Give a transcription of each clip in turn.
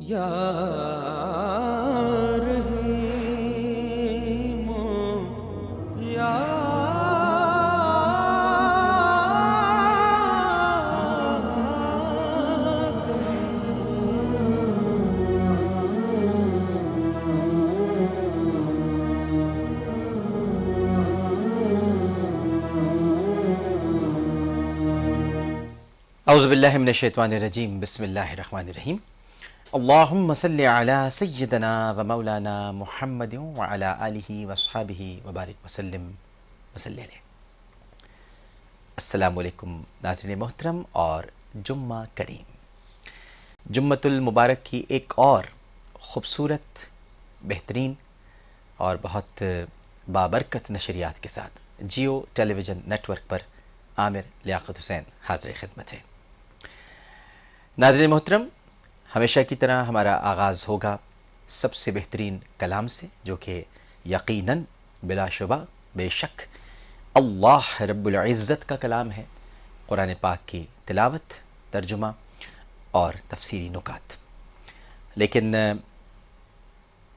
یا رحیم یا اعوذ باللہ من الشیطان الرجیم بسم اللہ الرحمن الرحیم اللہم صلی علی سیدنا و مولانا محمد وعلی آلہ واصحابہ وبارک وسلم وصلی علیہ۔ السلام علیکم ناظرین محترم اور جمعہ کریم، جمعۃ المبارک کی ایک اور خوبصورت، بہترین اور بہت بابرکت نشریات کے ساتھ جیو ٹیلی ویژن نیٹ ورک پر عامر لیاقت حسین حاضر خدمت ہے۔ ناظرین محترم، ہمیشہ کی طرح ہمارا آغاز ہوگا سب سے بہترین کلام سے، جو کہ یقیناً بلا شبہ بے شک اللہ رب العزت کا کلام ہے، قرآن پاک کی تلاوت، ترجمہ اور تفسیری نکات۔ لیکن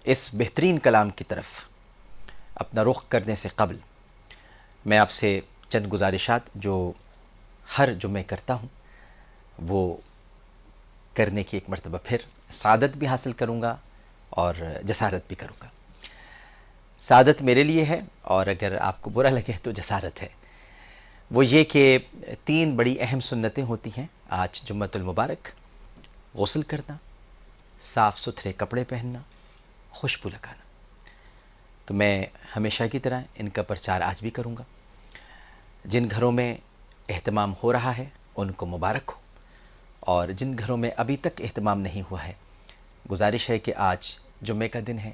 اس بہترین کلام کی طرف اپنا رخ کرنے سے قبل میں آپ سے چند گزارشات جو ہر جمعے کرتا ہوں وہ کرنے کی ایک مرتبہ پھر سعادت بھی حاصل کروں گا اور جسارت بھی کروں گا۔ سعادت میرے لیے ہے، اور اگر آپ کو برا لگے تو جسارت ہے۔ وہ یہ کہ 3 بڑی اہم سنتیں ہوتی ہیں آج جمعۃ المبارک: غسل کرنا، صاف ستھرے کپڑے پہننا، خوشبو لگانا۔ تو میں ہمیشہ کی طرح ان کا پرچار آج بھی کروں گا۔ جن گھروں میں اہتمام ہو رہا ہے ان کو مبارک ہو، اور جن گھروں میں ابھی تک اہتمام نہیں ہوا ہے، گزارش ہے کہ آج جمعے کا دن ہے،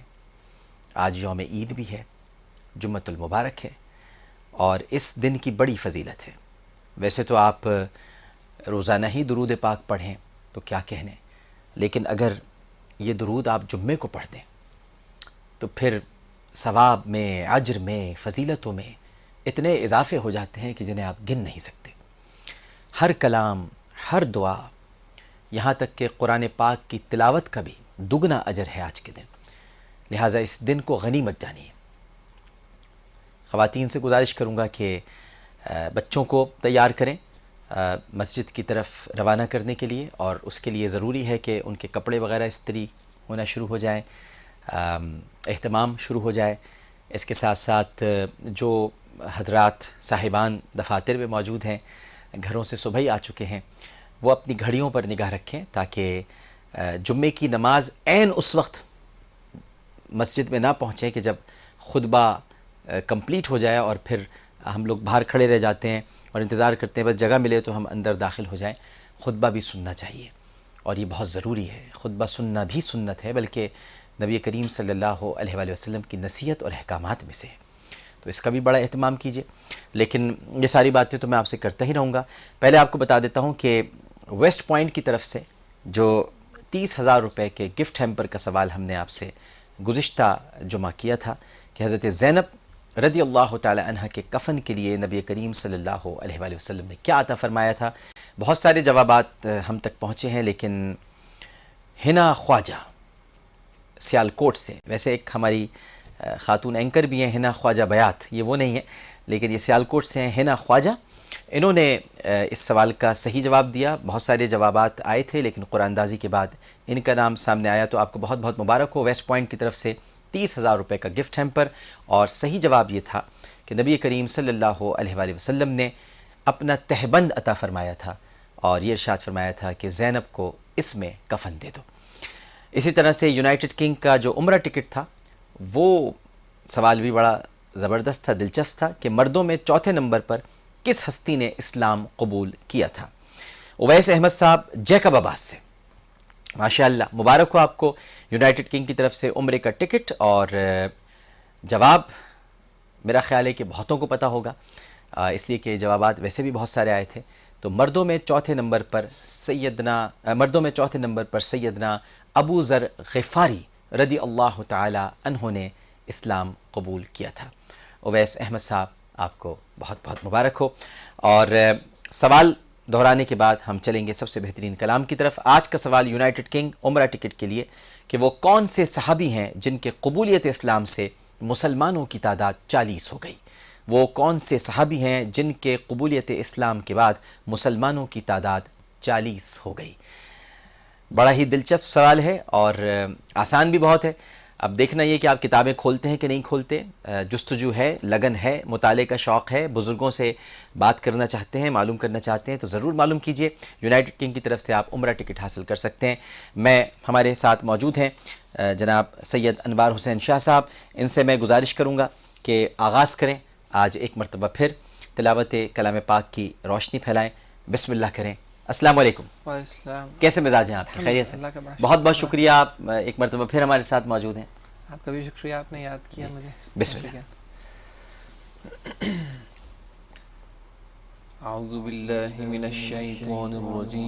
آج یوم عید بھی ہے، جمعۃ المبارک ہے، اور اس دن کی بڑی فضیلت ہے۔ ویسے تو آپ روزانہ ہی درود پاک پڑھیں تو کیا کہنے، لیکن اگر یہ درود آپ جمعے کو پڑھ دیں تو پھر ثواب میں، اجر میں، فضیلتوں میں اتنے اضافے ہو جاتے ہیں کہ جنہیں آپ گن نہیں سکتے۔ ہر کلام، ہر دعا، یہاں تک کہ قرآن پاک کی تلاوت کا بھی دگنا اجر ہے آج کے دن، لہٰذا اس دن کو غنیمت جانیے۔ خواتین سے گزارش کروں گا کہ بچوں کو تیار کریں مسجد کی طرف روانہ کرنے کے لیے، اور اس کے لیے ضروری ہے کہ ان کے کپڑے وغیرہ استری ہونا شروع ہو جائیں، اہتمام شروع ہو جائے۔ اس کے ساتھ ساتھ جو حضرات صاحبان دفاتر میں موجود ہیں، گھروں سے صبح ہی آ چکے ہیں، وہ اپنی گھڑیوں پر نگاہ رکھیں تاکہ جمعے کی نماز عین اس وقت مسجد میں نہ پہنچے کہ جب خطبہ کمپلیٹ ہو جائے اور پھر ہم لوگ باہر کھڑے رہ جاتے ہیں اور انتظار کرتے ہیں بس جگہ ملے تو ہم اندر داخل ہو جائیں۔ خطبہ بھی سننا چاہیے، اور یہ بہت ضروری ہے۔ خطبہ سننا بھی سنت ہے، بلکہ نبی کریم صلی اللہ علیہ وآلہ وسلم کی نصیحت اور احکامات میں سے ہے، تو اس کا بھی بڑا اہتمام کیجیے۔ لیکن یہ ساری باتیں تو میں آپ سے کرتا ہی رہوں گا۔ پہلے آپ کو بتا دیتا ہوں کہ ویسٹ پوائنٹ کی طرف سے جو 30,000 روپے کے گفٹ ہیمپر کا سوال ہم نے آپ سے گزشتہ جمعہ کیا تھا کہ حضرت زینب رضی اللہ تعالی عنہ کے کفن کے لیے نبی کریم صلی اللہ علیہ وآلہ وسلم نے کیا عطا فرمایا تھا، بہت سارے جوابات ہم تک پہنچے ہیں، لیکن ہنا خواجہ سیالکوٹ سے، ویسے ایک ہماری خاتون اینکر بھی ہیں ہنا خواجہ بیات، یہ وہ نہیں ہے، لیکن یہ سیالکوٹ سے ہیں ہنا خواجہ، انہوں نے اس سوال کا صحیح جواب دیا۔ بہت سارے جوابات آئے تھے لیکن قرآن اندازی کے بعد ان کا نام سامنے آیا، تو آپ کو بہت بہت مبارک ہو۔ ویسٹ پوائنٹ کی طرف سے 30,000 روپے کا گفٹ ہیمپر، اور صحیح جواب یہ تھا کہ نبی کریم صلی اللہ علیہ وآلہ وسلم نے اپنا تہبند عطا فرمایا تھا، اور یہ ارشاد فرمایا تھا کہ زینب کو اس میں کفن دے دو۔ اسی طرح سے یونائٹڈ کنگ کا جو عمرہ ٹکٹ تھا، وہ سوال بھی بڑا زبردست تھا، دلچسپ تھا کہ مردوں میں چوتھے نمبر پر کس ہستی نے اسلام قبول کیا تھا؟ اویس احمد صاحب جیکب آباد سے، ماشاءاللہ مبارک ہو آپ کو، یونائٹڈ کنگ کی طرف سے عمرے کا ٹکٹ، اور جواب میرا خیال ہے کہ بہتوں کو پتہ ہوگا، اس لیے کہ جوابات ویسے بھی بہت سارے آئے تھے۔ تو مردوں میں چوتھے نمبر پر سیدنا ابو ذر غفاری رضی اللہ تعالی عنہ نے اسلام قبول کیا تھا۔ اویس احمد صاحب آپ کو بہت بہت مبارک ہو۔ اور سوال دہرانے کے بعد ہم چلیں گے سب سے بہترین کلام کی طرف. آج کا سوال یونائٹڈ کنگ عمرہ ٹکٹ کے لیے کہ وہ کون سے صحابی ہیں جن کے قبولیت اسلام سے مسلمانوں کی تعداد 40 ہو گئی. وہ کون سے صحابی ہیں جن کے قبولیت اسلام کے بعد مسلمانوں کی تعداد 40 ہو گئی. بڑا ہی دلچسپ سوال ہے اور آسان بھی بہت ہے. اب دیکھنا یہ کہ آپ کتابیں کھولتے ہیں کہ نہیں کھولتے. جستجو ہے، لگن ہے، مطالعے کا شوق ہے، بزرگوں سے بات کرنا چاہتے ہیں، معلوم کرنا چاہتے ہیں تو ضرور معلوم کیجئے. یونائٹڈ کنگ کی طرف سے آپ عمرہ ٹکٹ حاصل کر سکتے ہیں. ہمارے ساتھ موجود ہیں جناب سید انوار حسین شاہ صاحب. ان سے میں گزارش کروں گا کہ آغاز کریں. آج ایک مرتبہ پھر تلاوت کلام پاک کی روشنی پھیلائیں. بسم اللہ کریں. السلام علیکم. السلام. کیسے مزاج ہیں آپ کے؟ خیریت سے؟ بہت بہت شکریہ، آپ ایک مرتبہ پھر ہمارے ساتھ موجود ہیں. آپ کا بھی شکریہ، آپ نے یاد کیا مجھے. بسم اللہ. اعوذ باللہ من الشیطان الرجیم.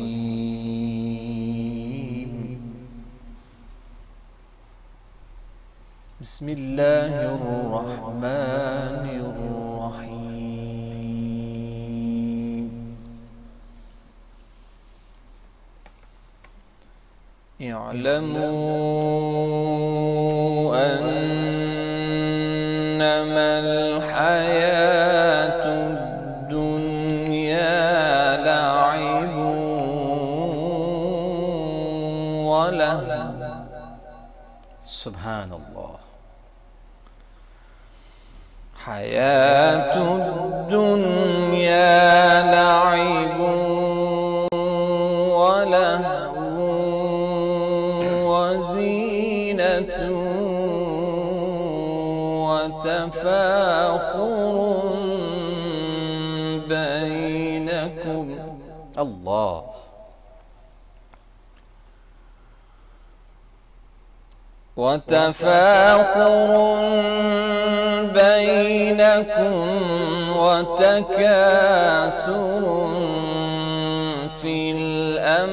بسم اللہ الرحمن الرحیم. اعلموا انما الحیاة الدنیا لعب ولہو. سبحان اللہ. حیاة الدنیا لعب ولہو وزینة وتفاخر بینکم. اللہ. وتفاخر بينكم وتكاثر في الأموال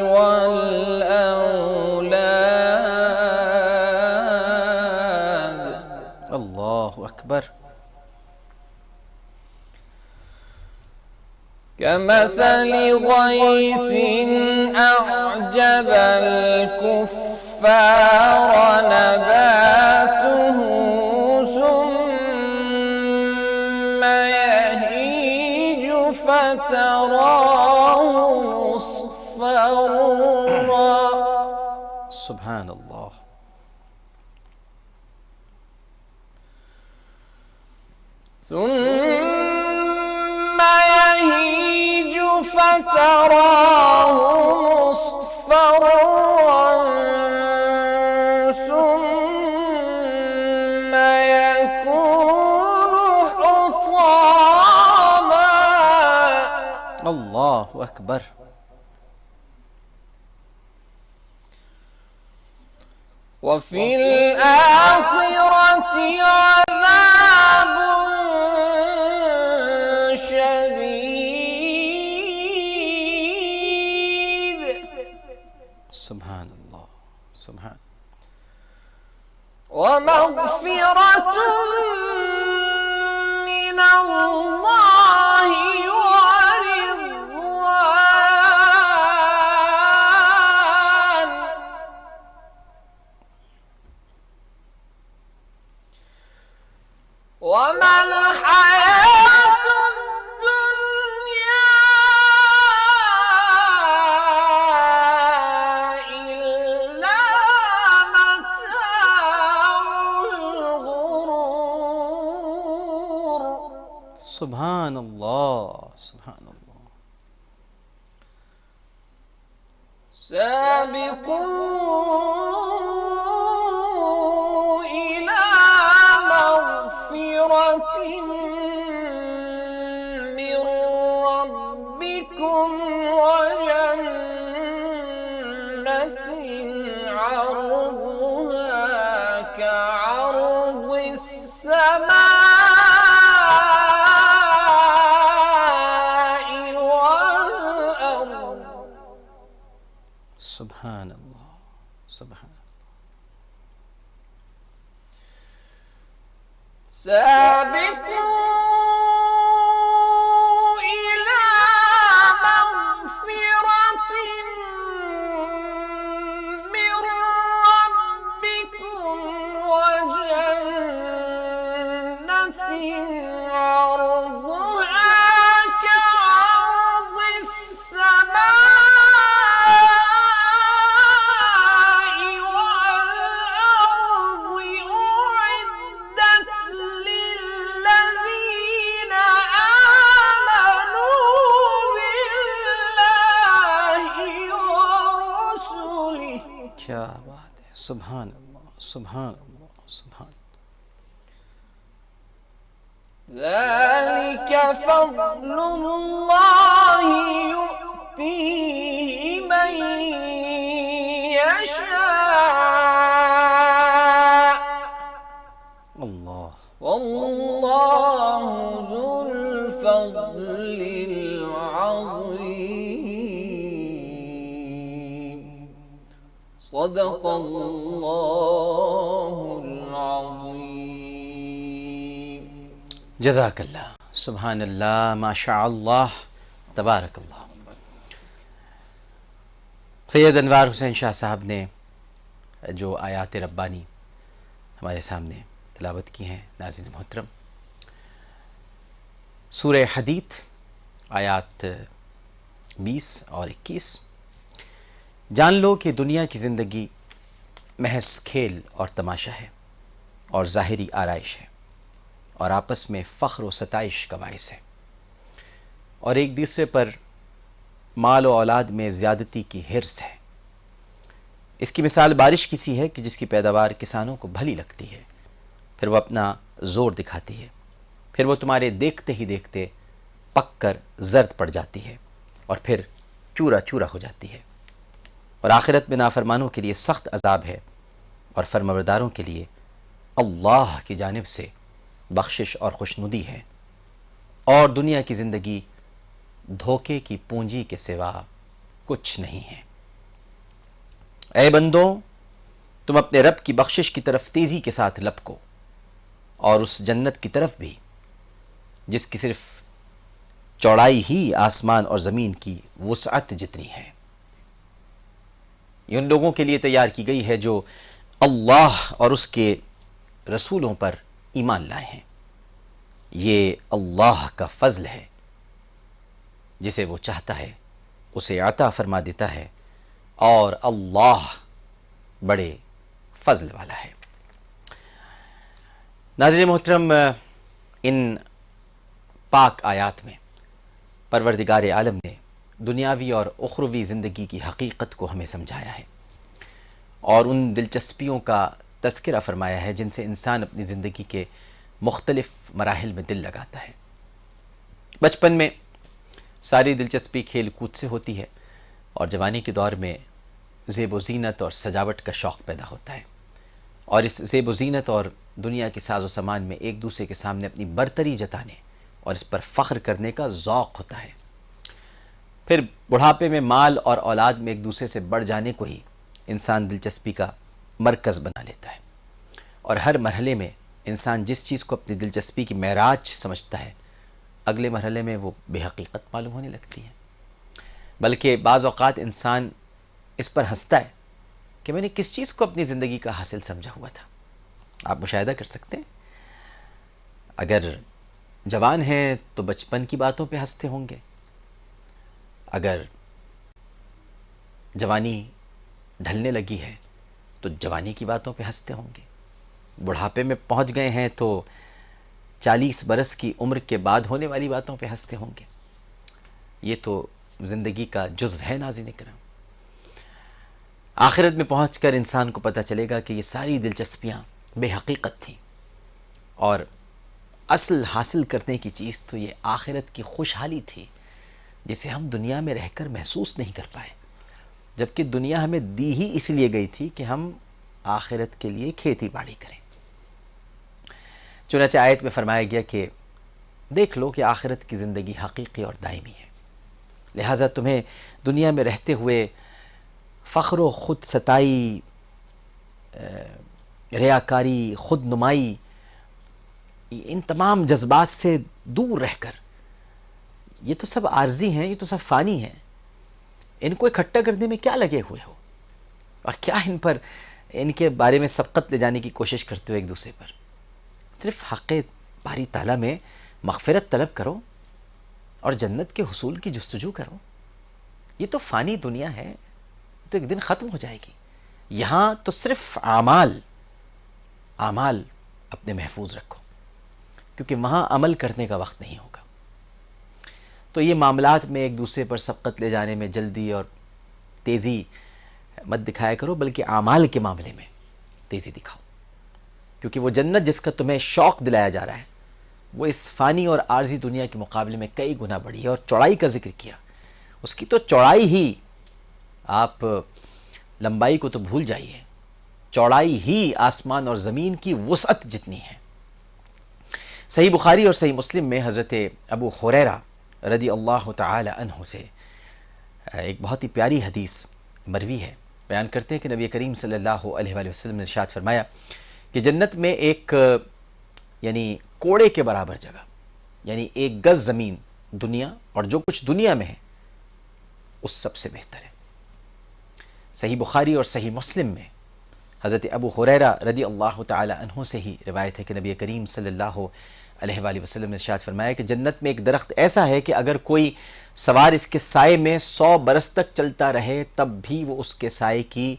والأولاد. اللہ اکبر. كمثل غيث أعجب الكفار نباته ثم يهيج فتراه مصفرا. سبحان اللہ. ثم يهيج فتراه مصفرا ثم يكون حطاما. اللہ اکبر. وفي الآخرة عذاب شديد. سبحان اللہ. سبحان. ومغفرة من الله ورضوان. وما الحياة الدنيا إلا متاع الغرور. سبحان اللہ. سبحان اللہ. سابقوا إلى مغفرة من ربكم وجنة عرضها كعرض السماء والأرض. سبحان اللہ. سبحان. سابقوا إلى کیا بات ہے، سبحان اللہ، سبحان اللہ، سبحان ذلك فضل الله يؤتيه من يشاء اللہ۔ والله ذو الفضل العظيم صدق الله العظيم جزاک اللہ، سبحان اللہ، ماشاء اللہ، تبارک اللہ۔ سید انوار حسین شاہ صاحب نے جو آیات ربانی ہمارے سامنے تلاوت کی ہیں، ناظرین محترم، سورہ حدید آیات 20 اور 21، جان لو کہ دنیا کی زندگی محض کھیل اور تماشا ہے اور ظاہری آرائش ہے، اور آپس میں فخر و ستائش کا باعث ہے، اور ایک دوسرے پر مال و اولاد میں زیادتی کی حرص ہے۔ اس کی مثال بارش کی سی ہے کہ جس کی پیداوار کسانوں کو بھلی لگتی ہے، پھر وہ اپنا زور دکھاتی ہے، پھر وہ تمہارے دیکھتے ہی دیکھتے پک کر زرد پڑ جاتی ہے، اور پھر چورا چورا ہو جاتی ہے، اور آخرت میں نافرمانوں کے لیے سخت عذاب ہے، اور فرمانبرداروں کے لیے اللہ کی جانب سے بخشش اور خوشنودی ہے، اور دنیا کی زندگی دھوکے کی پونجی کے سوا کچھ نہیں ہے۔ اے بندوں، تم اپنے رب کی بخشش کی طرف تیزی کے ساتھ لپکو، اور اس جنت کی طرف بھی جس کی صرف چوڑائی ہی آسمان اور زمین کی وسعت جتنی ہے، یہ ان لوگوں کے لیے تیار کی گئی ہے جو اللہ اور اس کے رسولوں پر ایمان لائے ہیں۔ یہ اللہ کا فضل ہے، جسے وہ چاہتا ہے اسے عطا فرما دیتا ہے، اور اللہ بڑے فضل والا ہے۔ ناظرین محترم، ان پاک آیات میں پروردگار عالم نے دنیاوی اور اخروی زندگی کی حقیقت کو ہمیں سمجھایا ہے، اور ان دلچسپیوں کا تذکرہ فرمایا ہے جن سے انسان اپنی زندگی کے مختلف مراحل میں دل لگاتا ہے۔ بچپن میں ساری دلچسپی کھیل کود سے ہوتی ہے، اور جوانی کے دور میں زیب و زینت اور سجاوٹ کا شوق پیدا ہوتا ہے، اور اس زیب و زینت اور دنیا کے ساز و سامان میں ایک دوسرے کے سامنے اپنی برتری جتانے اور اس پر فخر کرنے کا ذوق ہوتا ہے۔ پھر بڑھاپے میں مال اور اولاد میں ایک دوسرے سے بڑھ جانے کو ہی انسان دلچسپی کا مرکز بنا لیتا ہے، اور ہر مرحلے میں انسان جس چیز کو اپنی دلچسپی کی معراج سمجھتا ہے، اگلے مرحلے میں وہ بے حقیقت معلوم ہونے لگتی ہے۔ بلکہ بعض اوقات انسان اس پر ہنستا ہے کہ میں نے کس چیز کو اپنی زندگی کا حاصل سمجھا ہوا تھا۔ آپ مشاہدہ کر سکتے ہیں، اگر جوان ہیں تو بچپن کی باتوں پہ ہنستے ہوں گے، اگر جوانی ڈھلنے لگی ہے تو جوانی کی باتوں پہ ہنستے ہوں گے، بڑھاپے میں پہنچ گئے ہیں تو 40 برس کی عمر کے بعد ہونے والی باتوں پہ ہنستے ہوں گے۔ یہ تو زندگی کا جزو ہے ناظرین کرام۔ آخرت میں پہنچ کر انسان کو پتہ چلے گا کہ یہ ساری دلچسپیاں بے حقیقت تھیں، اور اصل حاصل کرنے کی چیز تو یہ آخرت کی خوشحالی تھی، جسے ہم دنیا میں رہ کر محسوس نہیں کر پائے، جبکہ دنیا ہمیں دی ہی اس لیے گئی تھی کہ ہم آخرت کے لیے کھیتی باڑی کریں۔ چنانچہ آیت میں فرمایا گیا کہ دیکھ لو کہ آخرت کی زندگی حقیقی اور دائمی ہے، لہٰذا تمہیں دنیا میں رہتے ہوئے فخر و خود ستائی، ریاکاری، خود نمائی، ان تمام جذبات سے دور رہ کر، یہ تو سب عارضی ہیں، یہ تو سب فانی ہیں، ان کو اکٹھا کرنے میں کیا لگے ہوئے ہو، اور کیا ان کے بارے میں سبقت لے جانے کی کوشش کرتے ہو ایک دوسرے پر۔ صرف حق باری تعالیٰ میں مغفرت طلب کرو اور جنت کے حصول کی جستجو کرو۔ یہ تو فانی دنیا ہے، تو ایک دن ختم ہو جائے گی۔ یہاں تو صرف اعمال اپنے محفوظ رکھو، کیونکہ وہاں عمل کرنے کا وقت نہیں ہوگا۔ تو یہ معاملات میں ایک دوسرے پر سبقت لے جانے میں جلدی اور تیزی مت دکھایا کرو، بلکہ اعمال کے معاملے میں تیزی دکھاؤ، کیونکہ وہ جنت جس کا تمہیں شوق دلایا جا رہا ہے وہ اس فانی اور عارضی دنیا کے مقابلے میں کئی گنا بڑی ہے۔ اور چوڑائی کا ذکر کیا، اس کی تو چوڑائی ہی، آپ لمبائی کو تو بھول جائیے، چوڑائی ہی آسمان اور زمین کی وسعت جتنی ہے۔ صحیح بخاری اور صحیح مسلم میں حضرت ابو ہریرہ رضی اللہ تعالی عنہ سے ایک بہت ہی پیاری حدیث مروی ہے، بیان کرتے ہیں کہ نبی کریم صلی اللہ علیہ وآلہ وسلم نے ارشاد فرمایا کہ جنت میں ایک یعنی کوڑے کے برابر جگہ، یعنی ایک گز زمین دنیا اور جو کچھ دنیا میں ہے اس سب سے بہتر ہے۔ صحیح بخاری اور صحیح مسلم میں حضرت ابو ہریرہ رضی اللہ تعالی عنہ سے ہی روایت ہے کہ نبی کریم صلی اللہ علیہ وآلہ وسلم نے ارشاد فرمایا کہ جنت میں ایک درخت ایسا ہے کہ اگر کوئی سوار اس کے سائے میں 100 برس تک چلتا رہے تب بھی وہ اس کے سائے کی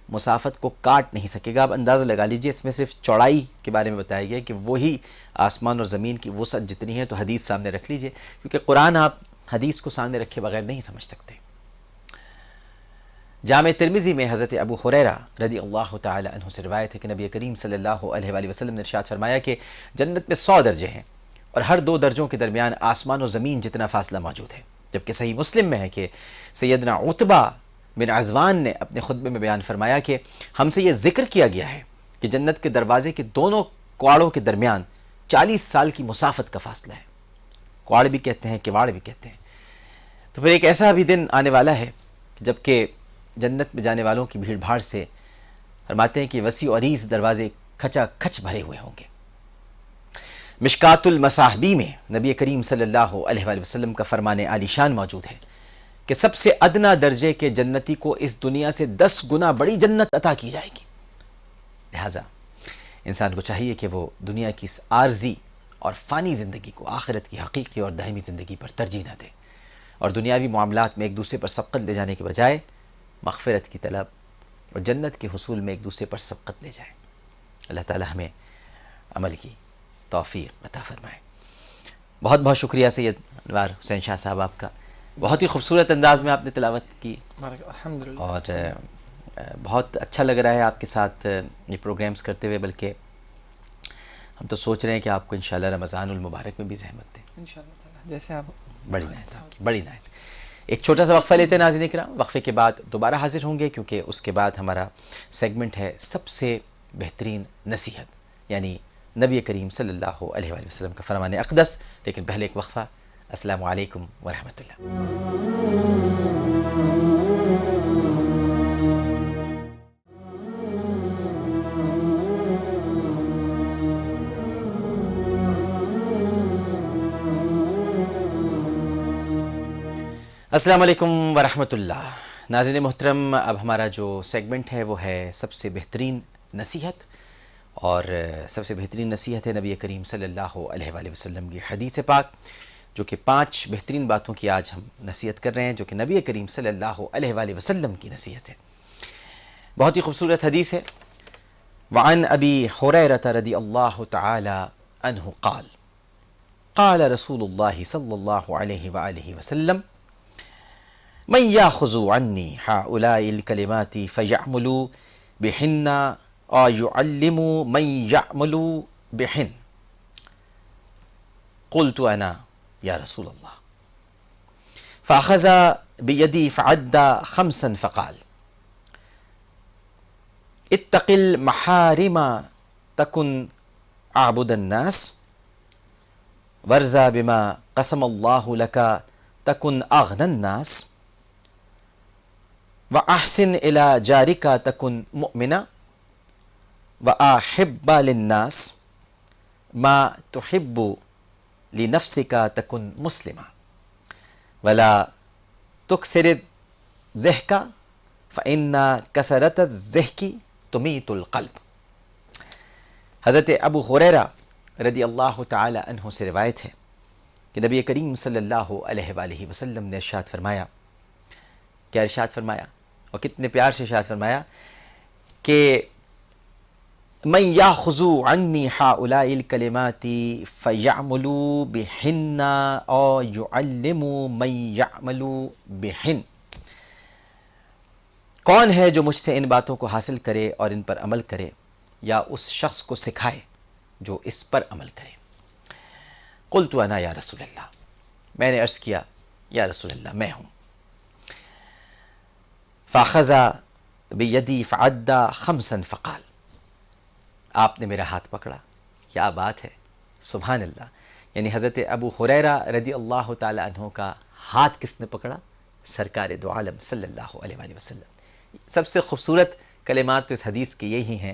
مسافت کو کاٹ نہیں سکے گا۔ اب اندازہ لگا لیجئے، اس میں صرف چوڑائی کے بارے میں بتایا گیا کہ وہی آسمان اور زمین کی وسعت جتنی ہے، تو حدیث سامنے رکھ لیجئے، کیونکہ قرآن آپ حدیث کو سامنے رکھے بغیر نہیں سمجھ سکتے۔ جامع ترمذی میں حضرت ابو ہریرہ رضی اللہ تعالی عنہ سے روایت ہے کہ نبی کریم صلی اللہ علیہ وآلہ وسلم نے ارشاد فرمایا کہ جنت میں 100 درجے ہیں اور ہر 2 درجوں کے درمیان آسمان و زمین جتنا فاصلہ موجود ہے، جبکہ صحیح مسلم میں ہے کہ سیدنا عتبہ بن عزوان نے اپنے خطبے میں بیان فرمایا کہ ہم سے یہ ذکر کیا گیا ہے کہ جنت کے دروازے کے دونوں کواڑوں کے درمیان 40 سال کی مسافت کا فاصلہ ہے۔ کواڑ بھی کہتے ہیں، کواڑ بھی کہتے ہیں۔ تو پھر ایک ایسا بھی دن آنے والا ہے جبکہ جنت میں جانے والوں کی بھیڑ بھاڑ سے فرماتے ہیں کہ وسیع و عریض دروازے کھچا کھچ بھرے ہوئے ہوں گے۔ مشکات المصابیح میں نبی کریم صلی اللہ علیہ وآلہ وسلم کا فرمان عالی شان موجود ہے کہ سب سے ادنا درجے کے جنتی کو اس دنیا سے 10 گنا بڑی جنت عطا کی جائے گی۔ لہٰذا انسان کو چاہیے کہ وہ دنیا کی اس عارضی اور فانی زندگی کو آخرت کی حقیقی اور دائمی زندگی پر ترجیح نہ دے، اور دنیاوی معاملات میں ایک دوسرے پر سبقت لے جانے کے بجائے مغفرت کی طلب اور جنت کے حصول میں ایک دوسرے پر سبقت لے جائے۔ اللہ تعالی ہمیں عمل کی توفیق عطا فرمائے۔ بہت بہت شکریہ سید انوار حسین شاہ صاحب، آپ کا بہت ہی خوبصورت انداز میں آپ نے تلاوت کی، الحمدللہ، اور بہت اچھا لگ رہا ہے آپ کے ساتھ یہ پروگرامز کرتے ہوئے، بلکہ ہم تو سوچ رہے ہیں کہ آپ کو انشاءاللہ رمضان المبارک میں بھی زحمت دیں۔ انشاءاللہ تعالی جیسے آپ بڑی نعمت آپ کی، بڑی نعمت۔ ایک چھوٹا سا وقفہ لیتے ہیں ناظرین کرام، وقفے کے بعد دوبارہ حاضر ہوں گے، کیونکہ اس کے بعد ہمارا سیگمنٹ ہے سب سے بہترین نصیحت، یعنی نبی کریم صلی اللہ علیہ وآلہ وسلم کا فرمان اقدس۔ لیکن پہلے ایک وقفہ۔ السلام علیکم ورحمۃ اللہ۔ السلام علیکم ورحمۃ اللہ۔ ناظرین محترم، اب ہمارا جو سیگمنٹ ہے وہ ہے سب سے بہترین نصیحت، اور سب سے بہترین نصیحت ہے نبی کریم صلی اللہ علیہ وآلہ وسلم کی حدیث پاک، جو کہ 5 بہترین باتوں کی آج ہم نصیحت کر رہے ہیں، جو کہ نبی کریم صلی اللہ علیہ وآلہ وسلم کی نصیحت ہے۔ بہت ہی خوبصورت حدیث ہے۔ وعن ابی ہریرہ رضی اللہ تعالی عنہ قال قال رسول اللہ صلی اللہ علیہ وآلہ وسلم من یاخذ عنی ہؤلاء الکلمات فیعمل بہن او یعلم من یعمل بہن قلت انا یا رسول اللہ فاخذ بیدی فعد 5 فقال اتق المحارم تکن اعبد الناس وارضى بما قسم اللہ لك تکن اغنى الناس وأحسن إلى جارك تكن مؤمنا وأحب للناس ما تحب لنفسك تكن مسلما ولا تكسر الضحك فإن كسرة الضحك تميت القلب۔ حضرت ابو ہریرہ رضی اللہ تعالی عنہ سے روایت ہے کہ نبی کریم صلی اللہ علیہ وآلہ وسلم نے ارشاد فرمایا، کیا ارشاد فرمایا اور کتنے پیار سے ارشاد فرمایا کہ من یاخذ عنی ہؤلاء الکلمات فیعمل بہن او یعلم من یعمل بہن۔ کون ہے جو مجھ سے ان باتوں کو حاصل کرے اور ان پر عمل کرے، یا اس شخص کو سکھائے جو اس پر عمل کرے؟ قلت انا یا رسول اللہ، میں نے عرض کیا یا رسول اللہ میں ہوں۔ فاخذ بیدی فعد خمسا فقال، آپ نے میرا ہاتھ پکڑا، کیا بات ہے، سبحان اللہ، یعنی حضرت ابو ہریرہ رضی اللہ تعالی عنہ کا ہاتھ کس نے پکڑا؟ سرکار دو عالم صلی اللہ علیہ وآلہ وسلم۔ سب سے خوبصورت کلمات تو اس حدیث کے یہی ہیں،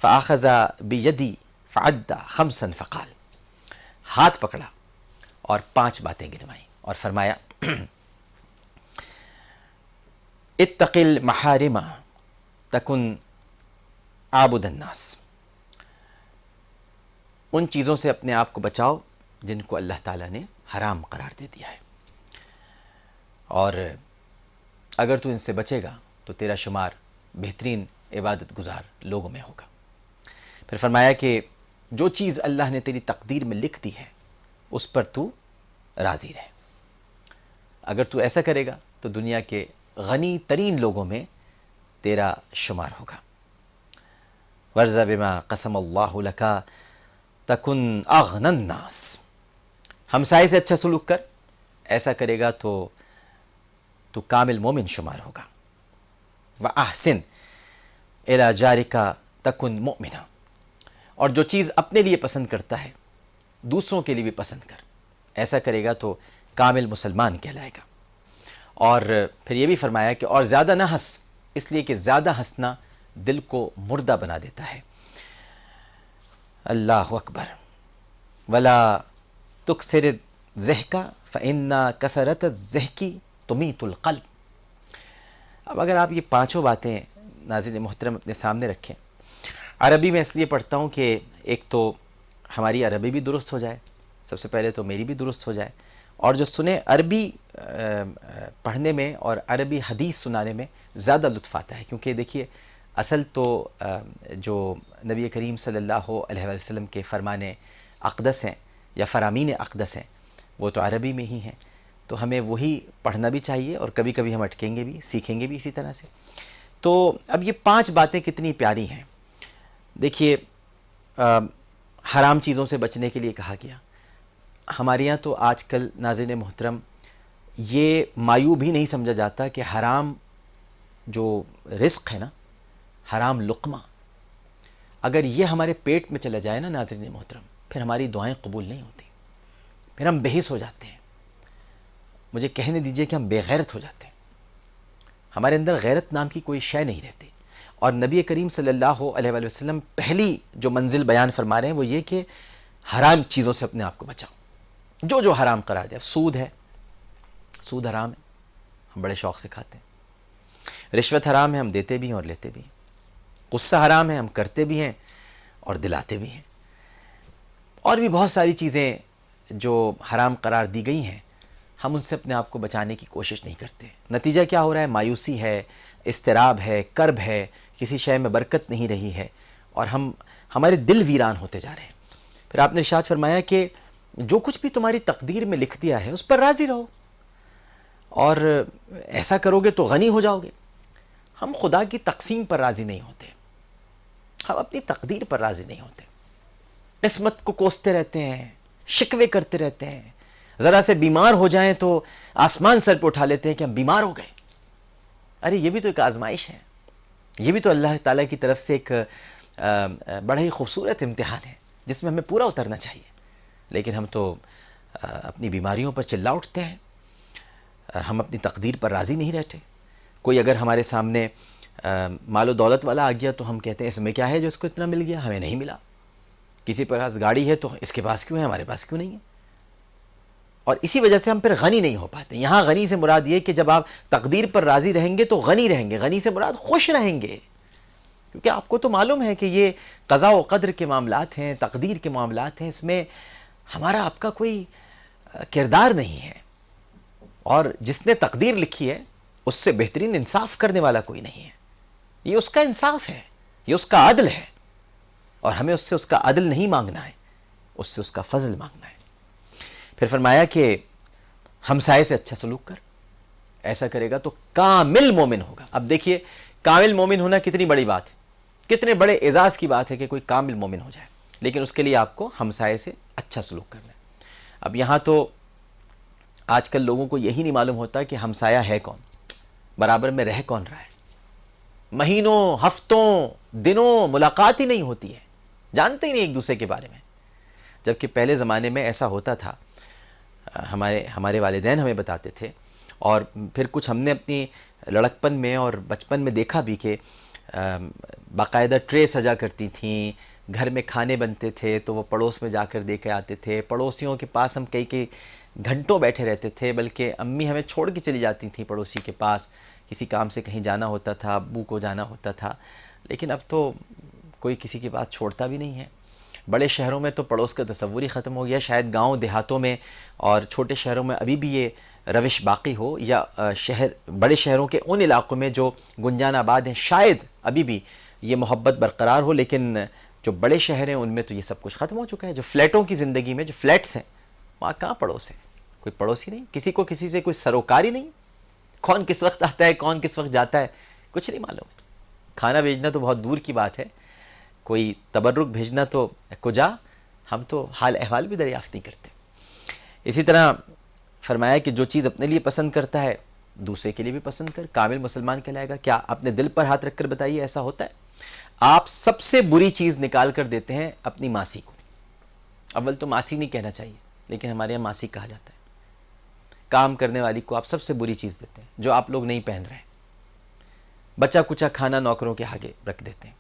فاخذ بیدی فعد خمسا فقال، ہاتھ پکڑا اور 5 باتیں گنوائیں اور فرمایا اتق المحارم تکن عابد الناس، ان چیزوں سے اپنے آپ کو بچاؤ جن کو اللہ تعالیٰ نے حرام قرار دے دیا ہے، اور اگر تو ان سے بچے گا تو تیرا شمار بہترین عبادت گزار لوگوں میں ہوگا۔ پھر فرمایا کہ جو چیز اللہ نے تیری تقدیر میں لکھ دی ہے اس پر تو راضی رہے، اگر تو ایسا کرے گا تو دنیا کے غنی ترین لوگوں میں تیرا شمار ہوگا۔ ورض بما قسم اللہ لک تکن اغنی الناس، ہمسائے سے اچھا سلوک کر، ایسا کرے گا تو کامل مومن شمار ہوگا۔ وَأَحْسِنْ إِلَى جَارِكَ تَكُنْ مُؤْمِنًا، اور جو چیز اپنے لیے پسند کرتا ہے دوسروں کے لیے بھی پسند کر، ایسا کرے گا تو کامل مسلمان کہلائے گا۔ اور پھر یہ بھی فرمایا کہ اور زیادہ نہ ہنس، اس لیے کہ زیادہ ہنسنا دل کو مردہ بنا دیتا ہے۔ اللہ اکبر۔ ولا تکثر الضحک فإن کثرت الضحک تمیت القلب۔ اب اگر آپ یہ 5 باتیں ناظرین محترم اپنے سامنے رکھیں، عربی میں اس لیے پڑھتا ہوں کہ ایک تو ہماری عربی بھی درست ہو جائے، سب سے پہلے تو میری بھی درست ہو جائے، اور جو سنیں عربی پڑھنے میں اور عربی حدیث سنانے میں زیادہ لطف آتا ہے، کیونکہ دیکھیے اصل تو جو نبی کریم صلی اللہ علیہ وسلم کے فرمان اقدس ہیں یا فرامین اقدس ہیں وہ تو عربی میں ہی ہیں، تو ہمیں وہی پڑھنا بھی چاہیے، اور کبھی کبھی ہم اٹکیں گے بھی، سیکھیں گے بھی اسی طرح سے۔ تو اب یہ 5 باتیں کتنی پیاری ہیں۔ دیکھیے حرام چیزوں سے بچنے کے لیے کہا گیا۔ ہمارے یہاں تو آج کل ناظرین محترم یہ معیوب ہی نہیں سمجھا جاتا کہ حرام جو رزق ہے نا، حرام لقمہ، اگر یہ ہمارے پیٹ میں چلا جائے نا ناظرین محترم، پھر ہماری دعائیں قبول نہیں ہوتی، پھر ہم بے حس ہو جاتے ہیں، مجھے کہنے دیجئے کہ ہم بے غیرت ہو جاتے ہیں، ہمارے اندر غیرت نام کی کوئی شے نہیں رہتی۔ اور نبی کریم صلی اللہ علیہ وآلہ وسلم پہلی جو منزل بیان فرما رہے ہیں وہ یہ کہ حرام چیزوں سے اپنے آپ کو بچاؤ، جو حرام قرار دیا۔ سود ہے، سود حرام ہے، ہم بڑے شوق سے کھاتے ہیں۔ رشوت حرام ہے، ہم دیتے بھی ہیں اور لیتے بھی ہیں۔ غصہ حرام ہے، ہم کرتے بھی ہیں اور دلاتے بھی ہیں۔ اور بھی بہت ساری چیزیں جو حرام قرار دی گئی ہیں، ہم ان سے اپنے آپ کو بچانے کی کوشش نہیں کرتے۔ نتیجہ کیا ہو رہا ہے؟ مایوسی ہے، اضطراب ہے، کرب ہے، کسی شے میں برکت نہیں رہی ہے، اور ہمارے دل ویران ہوتے جا رہے ہیں۔ پھر آپ نے ارشاد فرمایا کہ جو کچھ بھی تمہاری تقدیر میں لکھ دیا ہے اس پر راضی رہو، اور ایسا کرو گے تو غنی ہو جاؤ گے۔ ہم خدا کی تقسیم پر راضی نہیں ہوتے، ہم اپنی تقدیر پر راضی نہیں ہوتے، قسمت کو کوستے رہتے ہیں، شکوے کرتے رہتے ہیں، ذرا سے بیمار ہو جائیں تو آسمان سر پہ اٹھا لیتے ہیں کہ ہم بیمار ہو گئے۔ ارے یہ بھی تو ایک آزمائش ہے، یہ بھی تو اللہ تعالیٰ کی طرف سے ایک بڑا ہی خوبصورت امتحان ہے جس میں ہمیں پورا اترنا چاہیے، لیکن ہم تو اپنی بیماریوں پر چلا اٹھتے ہیں، ہم اپنی تقدیر پر راضی نہیں رہتے۔ کوئی اگر ہمارے سامنے مال و دولت والا آ گیا تو ہم کہتے ہیں اس میں کیا ہے جو اس کو اتنا مل گیا، ہمیں نہیں ملا۔ کسی کے پاس گاڑی ہے تو اس کے پاس کیوں ہے، ہمارے پاس کیوں نہیں ہے؟ اور اسی وجہ سے ہم پھر غنی نہیں ہو پاتے۔ یہاں غنی سے مراد یہ کہ جب آپ تقدیر پر راضی رہیں گے تو غنی رہیں گے، غنی سے مراد خوش رہیں گے، کیونکہ آپ کو تو معلوم ہے کہ یہ قضاء و قدر کے معاملات ہیں، تقدیر کے معاملات ہیں، اس میں ہمارا آپ کا کوئی کردار نہیں ہے، اور جس نے تقدیر لکھی ہے اس سے بہترین انصاف کرنے والا کوئی نہیں ہے۔ یہ اس کا انصاف ہے، یہ اس کا عدل ہے، اور ہمیں اس سے اس کا عدل نہیں مانگنا ہے، اس سے اس کا فضل مانگنا ہے۔ پھر فرمایا کہ ہمسائے سے اچھا سلوک کر، ایسا کرے گا تو کامل مومن ہوگا. اب دیکھیے کامل مومن ہونا کتنی بڑی بات ہے، کتنے بڑے اعزاز کی بات ہے کہ کوئی کامل مومن ہو جائے. لیکن اس کے لیے آپ کو ہمسائے سے اچھا سلوک کرنا ہے. اب یہاں تو آج کل لوگوں کو یہی نہیں معلوم ہوتا کہ ہمسایہ ہے کون، برابر میں رہ کون رہا ہے. مہینوں، ہفتوں، دنوں ملاقات ہی نہیں ہوتی ہے، جانتے ہی نہیں ایک دوسرے کے بارے میں. جبکہ پہلے زمانے میں ایسا ہوتا تھا، ہمارے والدین ہمیں بتاتے تھے، اور پھر کچھ ہم نے اپنی لڑکپن میں اور بچپن میں دیکھا بھی کہ باقاعدہ ٹرے سجا کرتی تھیں، گھر میں کھانے بنتے تھے تو وہ پڑوس میں جا کر دے کے آتے تھے. پڑوسیوں کے پاس ہم کئی گھنٹوں بیٹھے رہتے تھے، بلکہ امی ہمیں چھوڑ کے چلی جاتی تھیں پڑوسی کے پاس، کسی کام سے کہیں جانا ہوتا تھا، ابو کو جانا ہوتا تھا. لیکن اب تو کوئی کسی کے پاس چھوڑتا بھی نہیں ہے. بڑے شہروں میں تو پڑوس کا تصور ہی ختم ہو گیا. شاید گاؤں دیہاتوں میں اور چھوٹے شہروں میں ابھی بھی یہ روش باقی ہو، یا بڑے شہروں کے ان علاقوں میں جو گنجان آباد ہیں شاید ابھی بھی یہ محبت برقرار ہو. لیکن جو بڑے شہر ہیں ان میں تو یہ سب کچھ ختم ہو چکا ہے. جو فلیٹوں کی زندگی میں، جو فلیٹس ہیں، وہاں کہاں پڑوس ہے؟ کوئی پڑوسی نہیں، کسی کو کسی سے کوئی سروکاری نہیں. کون کس وقت آتا ہے، کون کس وقت جاتا ہے، کچھ نہیں معلوم. کھانا بھیجنا تو بہت دور کی بات ہے، کوئی تبرک بھیجنا تو کجا، ہم تو حال احوال بھی دریافت نہیں کرتے. اسی طرح فرمایا کہ جو چیز اپنے لیے پسند کرتا ہے دوسرے کے لیے بھی پسند کر، کامل مسلمان کہلائے گا. کیا اپنے دل پر ہاتھ رکھ کر بتائیے ایسا ہوتا ہے؟ آپ سب سے بری چیز نکال کر دیتے ہیں اپنی ماسی کو. اول تو ماسی نہیں کہنا چاہیے، لیکن ہمارے یہاں ماسی کہا جاتا ہے. کام کرنے والی کو آپ سب سے بری چیز دیتے ہیں جو آپ لوگ نہیں پہن رہے ہیں. بچا کچا کھانا نوکروں کے آگے رکھ دیتے ہیں.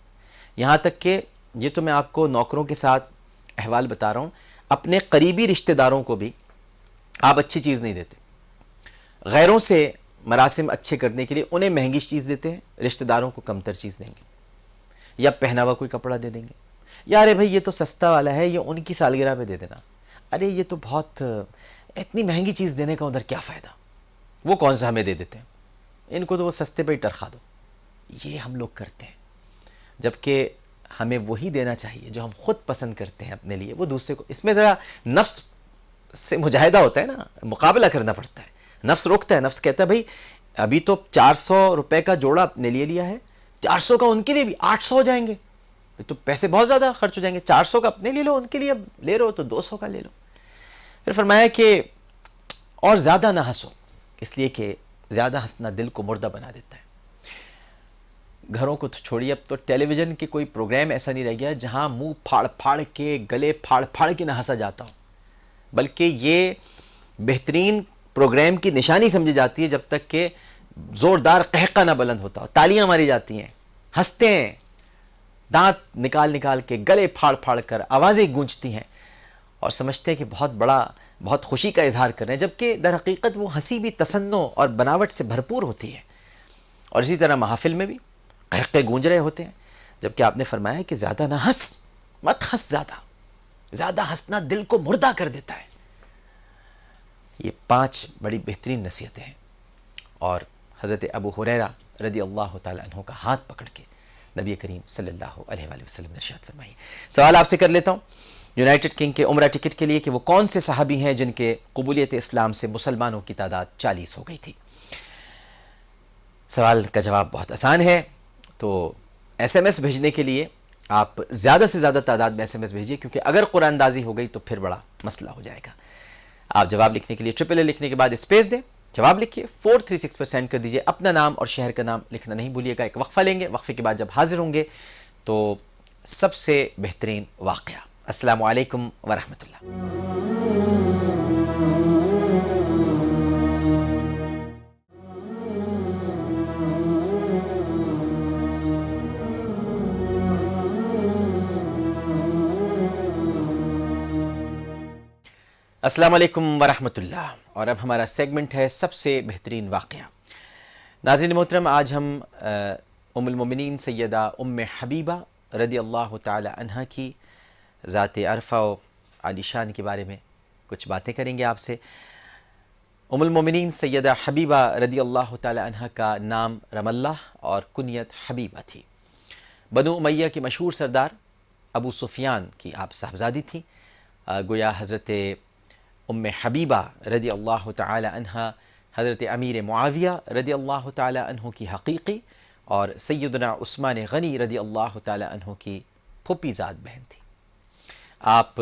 یہاں تک کہ یہ تو میں آپ کو نوکروں کے ساتھ احوال بتا رہا ہوں، اپنے قریبی رشتہ داروں کو بھی آپ اچھی چیز نہیں دیتے. غیروں سے مراسم اچھے کرنے کے لیے انہیں مہنگی چیز دیتے ہیں، رشتہ داروں کو کمتر چیز دیں گے. یا پہناوا کوئی کپڑا دے دیں گے، یا ارے بھائی یہ تو سستا والا ہے، یہ ان کی سالگرہ پہ دے دینا. ارے یہ تو بہت اتنی مہنگی چیز دینے کا ادھر کیا فائدہ، وہ کون سا ہمیں دے دیتے ہیں، ان کو تو وہ سستے پہ ہی ٹرخا دو. یہ ہم لوگ کرتے ہیں، جبکہ ہمیں وہی دینا چاہیے جو ہم خود پسند کرتے ہیں اپنے لیے. وہ دوسرے کو، اس میں ذرا نفس سے مجاہدہ ہوتا ہے نا، مقابلہ کرنا پڑتا ہے. نفس روکتا ہے، نفس کہتا ہے بھائی ابھی تو 400 روپے کا جوڑا اپنے لیے لیا ہے، 400 کا ان کے لیے بھی 800 ہو جائیں گے، تو پیسے بہت زیادہ خرچ ہو جائیں گے. 400 کا اپنے لیے لو، ان کے لیے اب لے رہے ہو تو 200 کا لے لو. پھر فرمایا کہ اور زیادہ نہ ہنسو، اس لیے کہ زیادہ ہنسنا دل کو مردہ بنا دیتا ہے. گھروں کو تو چھوڑیے، اب تو ٹیلی ویژن کے کوئی پروگرام ایسا نہیں رہ گیا جہاں منہ پھاڑ پھاڑ کے، گلے پھاڑ پھاڑ کے نہ ہنسا جاتا ہو. بلکہ یہ بہترین پروگرام کی نشانی سمجھی جاتی ہے جب تک کہ زوردار قہقہ نہ بلند ہوتا ہو، تالیاں ماری جاتی ہیں، ہنستے ہیں، دانت نکال نکال کے، گلے پھاڑ پھاڑ کر آوازیں گونجتی ہیں، اور سمجھتے ہیں کہ بہت خوشی کا اظہار کر رہے ہیں، جبکہ در حقیقت وہ ہنسی بھی تصنع اور بناوٹ سے بھرپور ہوتی ہے. اور اسی طرح محافل میں بھی قہقے گونج رہے ہوتے ہیں، جبکہ آپ نے فرمایا کہ زیادہ نہ ہنس، مت ہنس، زیادہ ہنسنا دل کو مردہ کر دیتا ہے. یہ 5 بڑی بہترین نصیحتیں ہیں. اور حضرت ابو ہریرہ رضی اللہ تعالیٰ عنہ کا ہاتھ پکڑ کے نبی کریم صلی اللہ علیہ وآلہ وسلم نے ارشاد فرمائی. سوال آپ سے کر لیتا ہوں یونائٹڈ کنگ کے عمرہ ٹکٹ کے لیے کہ وہ کون سے صحابی ہیں جن کے قبولیت اسلام سے مسلمانوں کی تعداد 40 ہو گئی تھی. سوال کا جواب بہت آسان ہے، تو ایس ایم ایس بھیجنے کے لیے آپ زیادہ سے زیادہ تعداد میں ایس ایم ایس بھیجیے، کیونکہ اگر قرآن دازی ہو گئی تو پھر بڑا مسئلہ ہو جائے گا. آپ جواب لکھنے کے لیے AAA لکھنے کے بعد اسپیس دیں، جواب لکھیے، 436 پر سینڈ کر دیجیے. اپنا نام اور شہر کا نام لکھنا نہیں بھولیے گا. ایک وقفہ لیں گے، وقفے کے بعد جب حاضر ہوں گے تو سب سے بہترین واقعہ. السلام علیکم ورحمۃ اللہ. السلام علیکم ورحمۃ اللہ. اور اب ہمارا سیگمنٹ ہے سب سے بہترین واقعہ. ناظرین محترم، آج ہم ام المومنین سیدہ ام حبیبہ رضی اللہ تعالی عنہ کی ذات عرفہ و عالی شان کے بارے میں کچھ باتیں کریں گے آپ سے. ام المومنین سیدہ حبیبہ رضی اللہ تعالی عنہ کا نام رم اللہ اور کنیت حبیبہ تھی. بنو امیہ کی مشہور سردار ابو سفیان کی آپ صاحبزادی تھیں. گویا حضرت ام حبیبہ رضی اللہ تعالی عنہ حضرت امیر معاویہ رضی اللہ تعالی عنہ کی حقیقی اور سیدنا عثمان غنی رضی اللہ تعالی عنہ کی پھوپھی زاد بہن تھی۔ آپ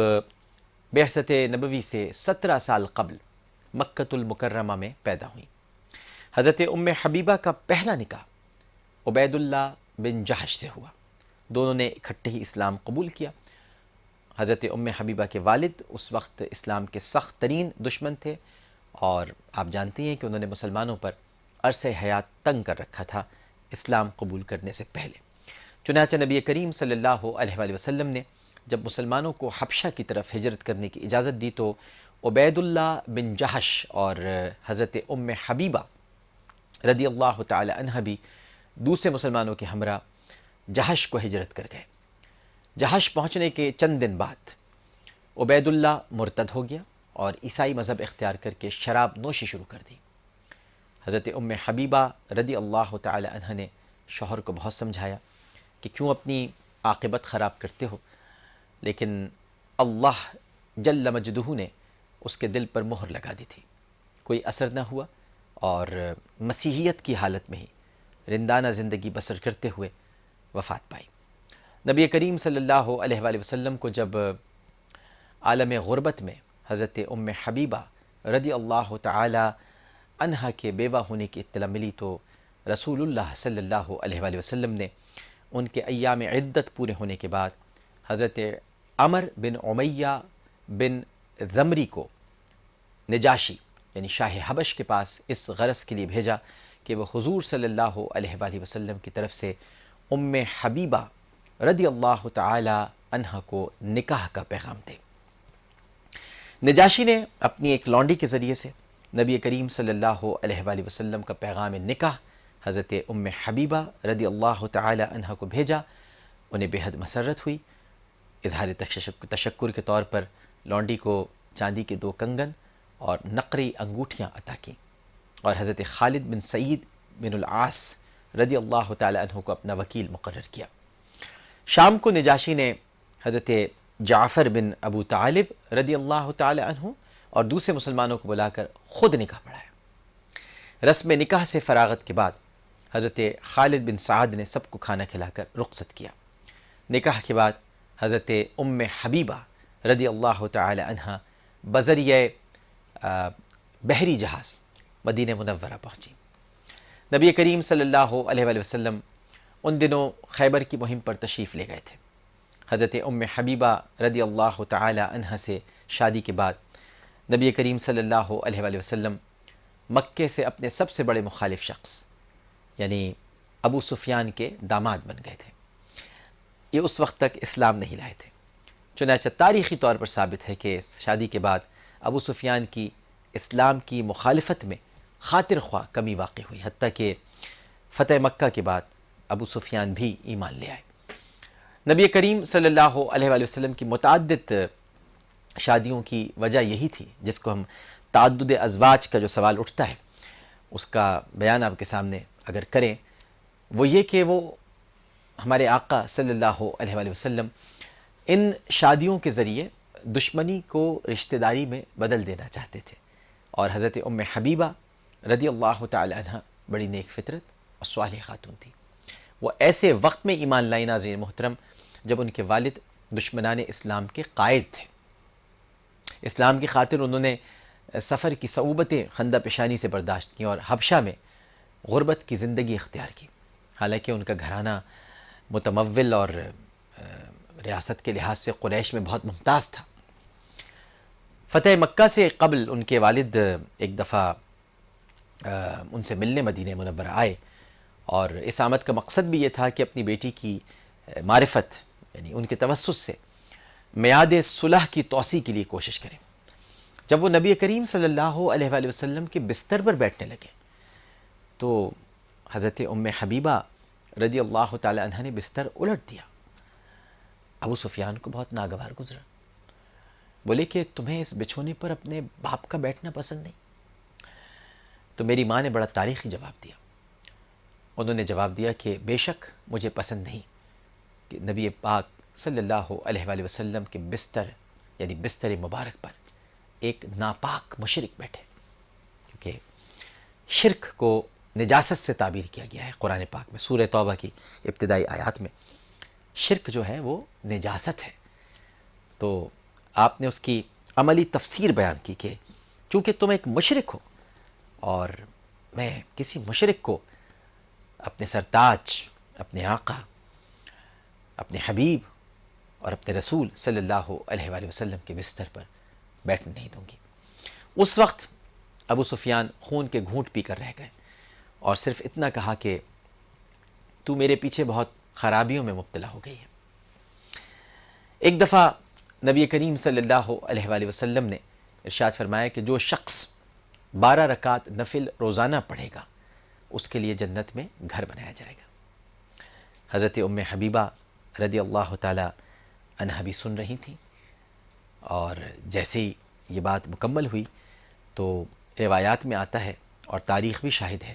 بعثت نبوی سے 17 سال قبل مکۃ المکرمہ میں پیدا ہوئیں۔ حضرت ام حبیبہ کا پہلا نکاح عبید اللہ بن جحش سے ہوا۔ دونوں نے اکٹھے ہی اسلام قبول کیا۔ حضرت ام حبیبہ کے والد اس وقت اسلام کے سخت ترین دشمن تھے، اور آپ جانتے ہیں کہ انہوں نے مسلمانوں پر عرصہ حیات تنگ کر رکھا تھا اسلام قبول کرنے سے پہلے۔ چنانچہ نبی کریم صلی اللہ علیہ وآلہ وسلم نے جب مسلمانوں کو حبشہ کی طرف ہجرت کرنے کی اجازت دی تو عبید اللہ بن جحش اور حضرت ام حبیبہ رضی اللہ تعالی عنہ بھی دوسرے مسلمانوں کے ہمراہ جحش کو ہجرت کر گئے۔ جحش پہنچنے کے چند دن بعد عبید اللہ مرتد ہو گیا اور عیسائی مذہب اختیار کر کے شراب نوشی شروع کر دی۔ حضرت ام حبیبہ رضی اللہ تعالی عنہ نے شوہر کو بہت سمجھایا کہ کیوں اپنی عاقبت خراب کرتے ہو، لیکن اللہ جل مجدہ نے اس کے دل پر مہر لگا دی تھی، کوئی اثر نہ ہوا، اور مسیحیت کی حالت میں ہی رندانہ زندگی بسر کرتے ہوئے وفات پائی۔ نبی کریم صلی اللہ علیہ وآلہ وسلم کو جب عالم غربت میں حضرت ام حبیبہ رضی اللہ تعالی عنہا کے بیوہ ہونے کی اطلاع ملی تو رسول اللہ صلی اللہ علیہ وآلہ وسلم نے ان کے ایام عدت پورے ہونے کے بعد حضرت عمر بن امیہ بن زمری کو نجاشی یعنی شاہ حبش کے پاس اس غرض کے لیے بھیجا کہ وہ حضور صلی اللہ علیہ وآلہ وسلم کی طرف سے ام حبیبہ رضی اللہ تعالی عنہ کو نکاح کا پیغام دے۔ نجاشی نے اپنی ایک لونڈی کے ذریعے سے نبی کریم صلی اللہ علیہ وآلہ وسلم کا پیغام نکاح حضرت ام حبیبہ رضی اللہ تعالی عنہ کو بھیجا۔ انہیں بے حد مسرت ہوئی۔ اظہار تشکر کے طور پر لونڈی کو چاندی کے 2 کنگن اور نقری انگوٹھیاں عطا کیں، اور حضرت خالد بن سعید بن العاص رضی اللہ تعالی عنہ کو اپنا وکیل مقرر کیا۔ شام کو نجاشی نے حضرت جعفر بن ابو طالب رضی اللہ تعالی عنہ اور دوسرے مسلمانوں کو بلا کر خود نکاح پڑھایا۔ رسم نکاح سے فراغت کے بعد حضرت خالد بن سعد نے سب کو کھانا کھلا کر رخصت کیا۔ نکاح کے بعد حضرت ام حبیبہ رضی اللہ تعالی عنہ بذریعہ بحری جہاز مدینہ منورہ پہنچی۔ نبی کریم صلی اللہ علیہ وآلہ وسلم ان دنوں خیبر کی مہم پر تشریف لے گئے تھے۔ حضرت ام حبیبہ رضی اللہ تعالی عنہ سے شادی کے بعد نبی کریم صلی اللہ علیہ وآلہ وسلم مکے سے اپنے سب سے بڑے مخالف شخص یعنی ابو سفیان کے داماد بن گئے تھے۔ یہ اس وقت تک اسلام نہیں لائے تھے، چنانچہ تاریخی طور پر ثابت ہے کہ شادی کے بعد ابو سفیان کی اسلام کی مخالفت میں خاطر خواہ کمی واقع ہوئی، حتیٰ کہ فتح مکہ کے بعد ابو سفیان بھی ایمان لے آئے۔ نبی کریم صلی اللہ علیہ وآلہ وسلم کی متعدد شادیوں کی وجہ یہی تھی، جس کو ہم تعدد ازواج کا جو سوال اٹھتا ہے اس کا بیان آپ کے سامنے اگر کریں، وہ یہ کہ وہ ہمارے آقا صلی اللہ علیہ وآلہ وسلم ان شادیوں کے ذریعے دشمنی کو رشتہ داری میں بدل دینا چاہتے تھے، اور حضرت ام حبیبہ رضی اللہ تعالی عنہ بڑی نیک فطرت اور صالح خاتون تھی۔ وہ ایسے وقت میں ایمان لائی ناظرین محترم جب ان کے والد دشمنان اسلام کے قائد تھے۔ اسلام کی خاطر انہوں نے سفر کی صعوبتیں خندہ پیشانی سے برداشت کیں اور حبشہ میں غربت کی زندگی اختیار کی، حالانکہ ان کا گھرانہ متمول اور ریاست کے لحاظ سے قریش میں بہت ممتاز تھا۔ فتح مکہ سے قبل ان کے والد ایک دفعہ ان سے ملنے مدینہ منورہ آئے، اور اس آمد کا مقصد بھی یہ تھا کہ اپنی بیٹی کی معرفت یعنی ان کے توسط سے میعاد صلح کی توسیع کے لیے کوشش کریں۔ جب وہ نبی کریم صلی اللہ علیہ وآلہ وسلم کے بستر پر بیٹھنے لگے تو حضرت ام حبیبہ رضی اللہ تعالی عنہ نے بستر الٹ دیا۔ ابو سفیان کو بہت ناگوار گزرا، بولے کہ تمہیں اس بچھونے پر اپنے باپ کا بیٹھنا پسند نہیں؟ تو میری ماں نے بڑا تاریخی جواب دیا۔ انہوں نے جواب دیا کہ بے شک مجھے پسند نہیں کہ نبی پاک صلی اللہ علیہ وآلہ وسلم کے بستر یعنی بستر مبارک پر ایک ناپاک مشرک بیٹھے، کیونکہ شرک کو نجاست سے تعبیر کیا گیا ہے قرآن پاک میں، سورہ توبہ کی ابتدائی آیات میں شرک جو ہے وہ نجاست ہے۔ تو آپ نے اس کی عملی تفسیر بیان کی کہ چونکہ تم ایک مشرک ہو اور میں کسی مشرک کو اپنے سرتاج، اپنے آقا، اپنے حبیب اور اپنے رسول صلی اللہ علیہ وآلہ وسلم کے بستر پر بیٹھنے نہیں دوں گی۔ اس وقت ابو سفیان خون کے گھونٹ پی کر رہ گئے اور صرف اتنا کہا کہ تو میرے پیچھے بہت خرابیوں میں مبتلا ہو گئی ہے۔ ایک دفعہ نبی کریم صلی اللہ علیہ وآلہ وسلم نے ارشاد فرمایا کہ جو شخص 12 رکعت نفل روزانہ پڑھے گا اس کے لیے جنت میں گھر بنایا جائے گا۔ حضرت ام حبیبہ رضی اللہ تعالی عنہا بھی سن رہی تھیں، اور جیسے ہی یہ بات مکمل ہوئی تو روایات میں آتا ہے اور تاریخ بھی شاہد ہے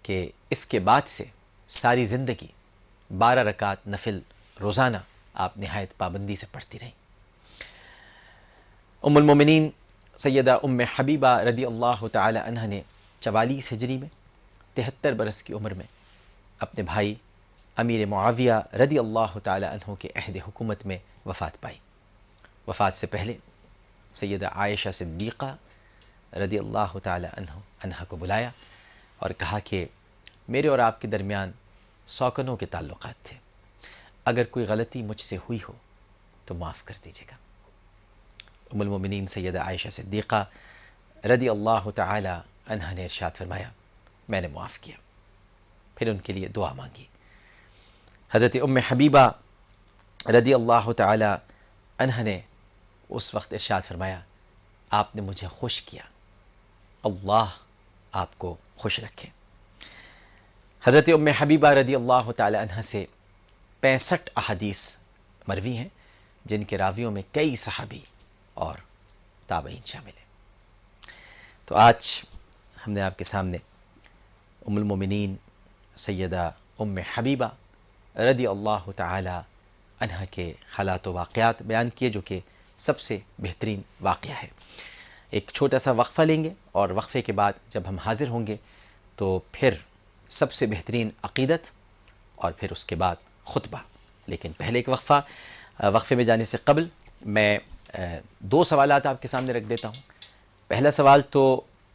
کہ اس کے بعد سے ساری زندگی 12 رکعت نفل روزانہ آپ نہایت پابندی سے پڑھتی رہیں۔ ام المومنین سیدہ ام حبیبہ رضی اللہ تعالی عنہ نے 44 ہجری میں 73 برس کی عمر میں اپنے بھائی امیر معاویہ رضی اللہ تعالی عنہ کے عہد حکومت میں وفات پائی۔ وفات سے پہلے سیدہ عائشہ صدیقہ رضی اللہ تعالی عنہ کو بلایا اور کہا کہ میرے اور آپ کے درمیان سوکنوں کے تعلقات تھے، اگر کوئی غلطی مجھ سے ہوئی ہو تو معاف کر دیجیے گا۔ ام المومنین سیدہ عائشہ صدیقہ رضی اللہ تعالی عنہ نے ارشاد فرمایا میں نے معاف کیا، پھر ان کے لیے دعا مانگی۔ حضرت ام حبیبہ رضی اللہ تعالی عنہ نے اس وقت ارشاد فرمایا آپ نے مجھے خوش کیا، اللہ آپ کو خوش رکھے۔ حضرت ام حبیبہ رضی اللہ تعالی عنہ سے 65 احادیث مروی ہیں، جن کے راویوں میں کئی صحابی اور تابعین شامل ہیں۔ تو آج ہم نے آپ کے سامنے ام المومنین سیدہ ام حبیبہ رضی اللہ تعالی عنہ کے حالات و واقعات بیان کیے، جو کہ سب سے بہترین واقعہ ہے۔ ایک چھوٹا سا وقفہ لیں گے اور وقفے کے بعد جب ہم حاضر ہوں گے تو پھر سب سے بہترین عقیدت اور پھر اس کے بعد خطبہ۔ لیکن پہلے ایک وقفے میں جانے سے قبل میں 2 سوالات آپ کے سامنے رکھ دیتا ہوں۔ پہلا سوال تو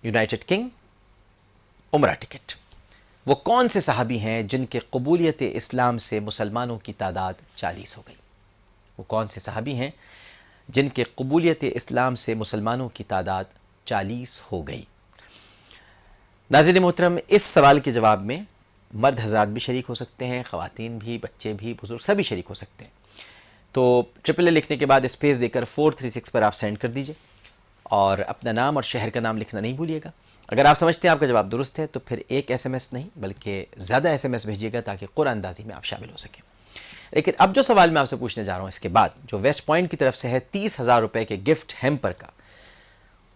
یونائٹڈ کنگ عمرہ ٹکٹ، وہ کون سے صحابی ہیں جن کے قبولیت اسلام سے مسلمانوں کی تعداد 40 ہو گئی؟ وہ کون سے صحابی ہیں جن کے قبولیت اسلام سے مسلمانوں کی تعداد 40 ہو گئی؟ ناظرین محترم، اس سوال کے جواب میں مرد حضرات بھی شریک ہو سکتے ہیں، خواتین بھی، بچے بھی، بزرگ سبھی شریک ہو سکتے ہیں۔ تو ٹرپل اے لکھنے کے بعد اسپیس دے کر 436 پر آپ سینڈ کر دیجئے اور اپنا نام اور شہر کا نام لکھنا نہیں بھولیے گا۔ اگر آپ سمجھتے ہیں آپ کا جواب درست ہے تو پھر ایک SMS نہیں بلکہ زیادہ SMS بھیجیے گا تاکہ قرآن اندازی میں آپ شامل ہو سکیں۔ لیکن اب جو سوال میں آپ سے پوچھنے جا رہا ہوں اس کے بعد، جو ویسٹ پوائنٹ کی طرف سے ہے 30,000 روپے کے گفٹ ہیمپر کا،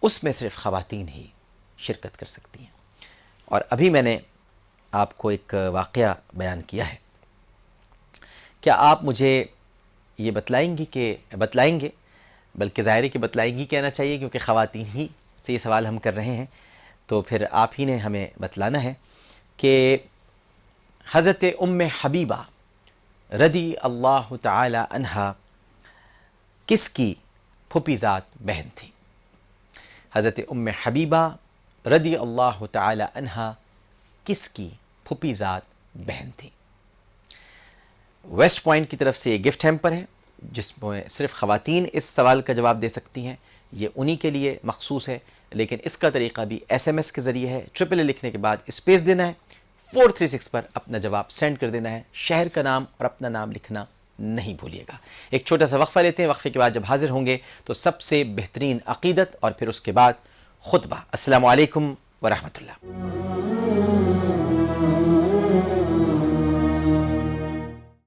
اس میں صرف خواتین ہی شرکت کر سکتی ہیں۔ اور ابھی میں نے آپ کو ایک واقعہ بیان کیا ہے، کیا آپ مجھے یہ بتلائیں گے بلکہ ظاہر ہے کہ بتلائیں گی کہنا چاہیے کیونکہ خواتین ہی سے یہ سوال ہم کر رہے ہیں، تو پھر آپ ہی نے ہمیں بتلانا ہے کہ حضرت ام حبیبہ رضی اللہ تعالی عنہا کس کی پھوپھی ذات بہن تھی؟ حضرت ام حبیبہ رضی اللہ تعالی عنہا کس کی پھوپھی ذات بہن تھی؟ ویسٹ پوائنٹ کی طرف سے یہ گفٹ ہیمپر ہے جس میں صرف خواتین اس سوال کا جواب دے سکتی ہیں، یہ انہی کے لیے مخصوص ہے، لیکن اس کا طریقہ بھی SMS کے ذریعے ہے۔ ٹرپل اے لکھنے کے بعد اسپیس دینا ہے، 436 پر اپنا جواب سینڈ کر دینا ہے، شہر کا نام اور اپنا نام لکھنا نہیں بھولیے گا۔ ایک چھوٹا سا وقفہ لیتے ہیں، وقفے کے بعد جب حاضر ہوں گے تو سب سے بہترین عقیدت اور پھر اس کے بعد خطبہ۔ السلام علیکم ورحمۃ اللہ۔